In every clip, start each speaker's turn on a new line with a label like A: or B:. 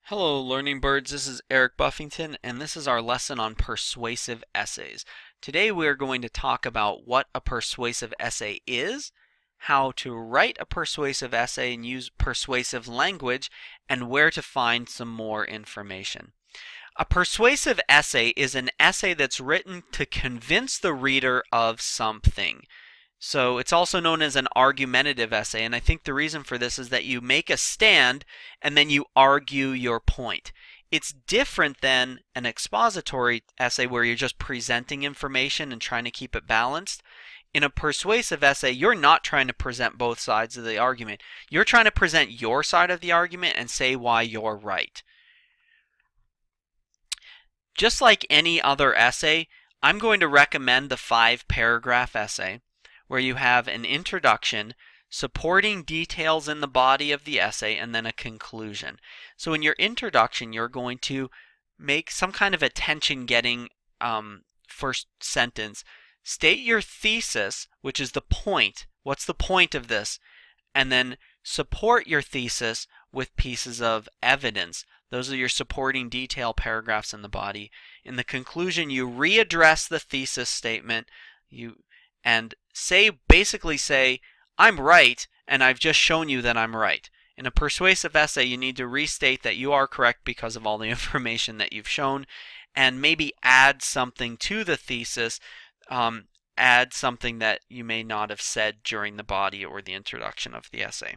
A: Hello, Learning Birds. This is Eric Buffington, and this is our lesson on persuasive essays. Today we are going to talk about what a persuasive essay is, how to write a persuasive essay and use persuasive language, and where to find some more information. A persuasive essay is an essay that's written to convince the reader of something. So it's also known as an argumentative essay, and I think the reason for this is that you make a stand and then you argue your point. It's different than an expository essay where you're just presenting information and trying to keep it balanced. In a persuasive essay, you're not trying to present both sides of the argument. You're trying to present your side of the argument and say why you're right. Just like any other essay, I'm going to recommend the 5-paragraph essay, where you have an introduction, supporting details in the body of the essay, and then a conclusion. So in your introduction, you're going to make some kind of attention-getting first sentence. State your thesis, which is the point. What's the point of this? And then support your thesis with pieces of evidence. Those are your supporting detail paragraphs in the body. In the conclusion, you readdress the thesis statement. And basically say, I'm right, and I've just shown you that I'm right. In a persuasive essay, you need to restate that you are correct because of all the information that you've shown, and maybe add something to the thesis, add something that you may not have said during the body or the introduction of the essay.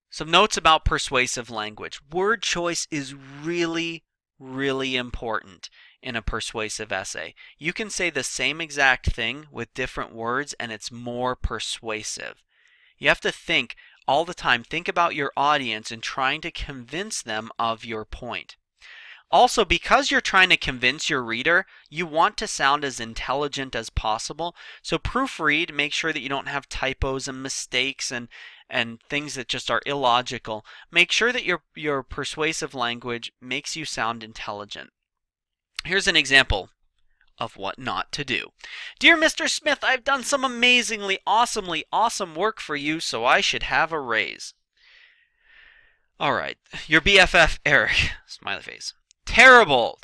A: Some notes about persuasive language. Word choice is really important in a persuasive essay. You can say the same exact thing with different words and it's more persuasive. You have to think all the time, think about your audience and trying to convince them of your point. Also, because you're trying to convince your reader, you want to sound as intelligent as possible. So proofread, make sure that you don't have typos and mistakes and things that just are illogical. Make sure that your persuasive language makes you sound intelligent. Here's an example of what not to do. Dear Mr. Smith, I've done some amazingly, awesome work for you, so I should have a raise. All right, your BFF, Eric, smiley face. Terrible.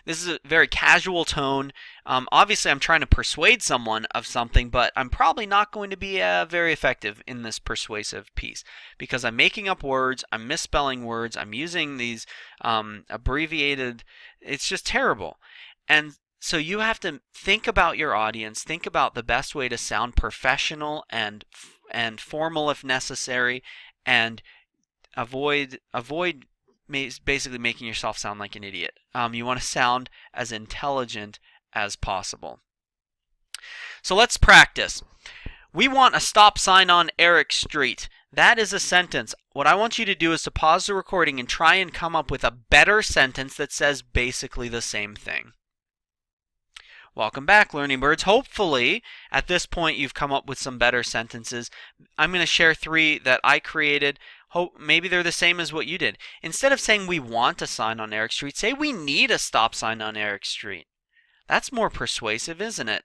A: This is a very casual tone. Obviously, I'm trying to persuade someone of something, but I'm probably not going to be very effective in this persuasive piece because I'm making up words, I'm misspelling words, I'm using these abbreviated. It's just terrible. And so you have to think about your audience, think about the best way to sound professional and formal if necessary, and avoid basically making yourself sound like an idiot. You want to sound as intelligent as possible. So let's practice. We want a stop sign on Eric Street. That is a sentence. What I want you to do is to pause the recording and try and come up with a better sentence that says basically the same thing. Welcome back, Learning Birds. Hopefully, at this point, you've come up with some better sentences. I'm going to share 3 that I created. Maybe they're the same as what you did. Instead of saying we want a sign on Eric Street, say we need a stop sign on Eric Street. That's more persuasive, isn't it?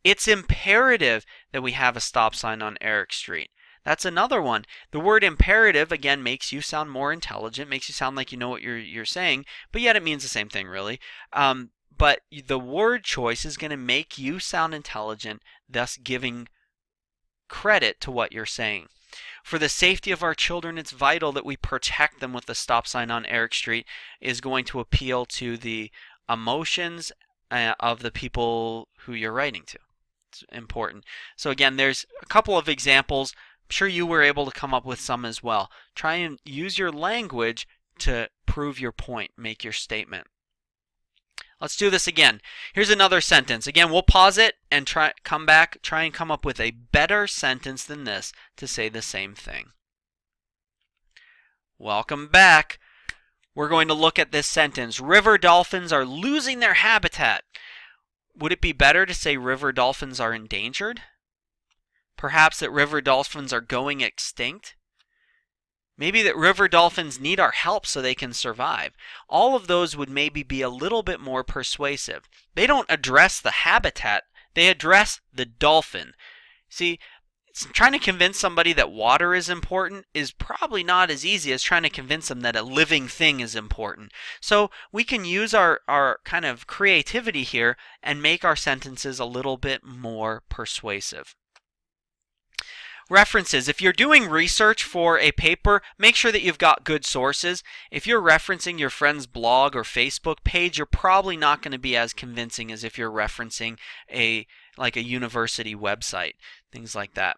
A: It's imperative that we have a stop sign on Eric Street. That's another one. The word imperative, again, makes you sound more intelligent, makes you sound like you know what you're saying, but yet it means the same thing, really. But the word choice is going to make you sound intelligent, thus giving credit to what you're saying. For the safety of our children, it's vital that we protect them with the stop sign on Eric Street is going to appeal to the emotions of the people who you're writing to. It's important. So again, there's a couple of examples. I'm sure you were able to come up with some as well. Try and use your language to prove your point, make your statement. Let's do this again. Here's another sentence. Again, we'll pause it and try and come up with a better sentence than this to say the same thing. Welcome back. We're going to look at this sentence. River dolphins are losing their habitat. Would it be better to say river dolphins are endangered? Perhaps that river dolphins are going extinct? Maybe that river dolphins need our help so they can survive. All of those would maybe be a little bit more persuasive. They don't address the habitat, they address the dolphin. See, trying to convince somebody that water is important is probably not as easy as trying to convince them that a living thing is important. So we can use our kind of creativity here and make our sentences a little bit more persuasive. References. If you're doing research for a paper, make sure that you've got good sources. If you're referencing your friend's blog or Facebook page, you're probably not going to be as convincing as if you're referencing a university website, things like that.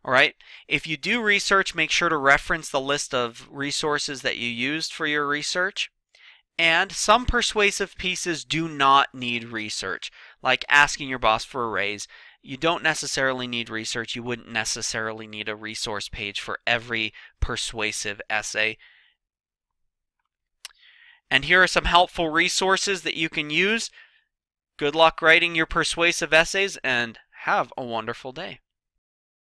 A: All right. If you do research, make sure to reference the list of resources that you used for your research. And some persuasive pieces do not need research, like asking your boss for a raise. You don't necessarily need research. You wouldn't necessarily need a resource page for every persuasive essay. And here are some helpful resources that you can use. Good luck writing your persuasive essays and have a wonderful day.